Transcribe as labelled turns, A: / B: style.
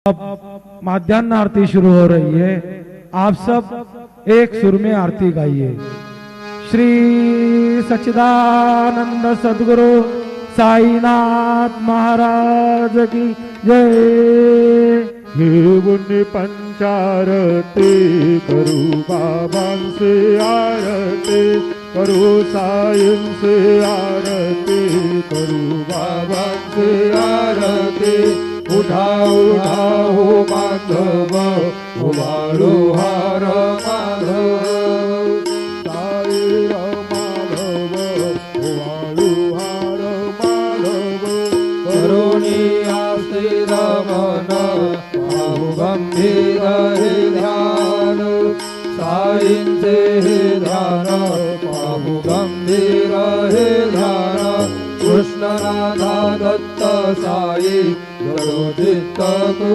A: अब माध्यान्ह आरती शुरू हो रही है। आप सब एक सुर में आरती गाइए। श्री सच्चिदानंद सद्गुरु साईनाथ महाराज की जय।
B: घेऊन पंचारती करू बाबांचे आरती, करू साईंचे आरती, करू बाबांचे आरती। उठा उठा हो माधव, उभाळू हार माधव, साई माधव, उभाळू हार माधव। करुणी आस्ते रमण, पाहू गंभीर हे ध्यान, साईंचे हे ध्यान, पाहू गंभीर हे ध्यान। कृष्ण राधा दत्त साई, गरुडित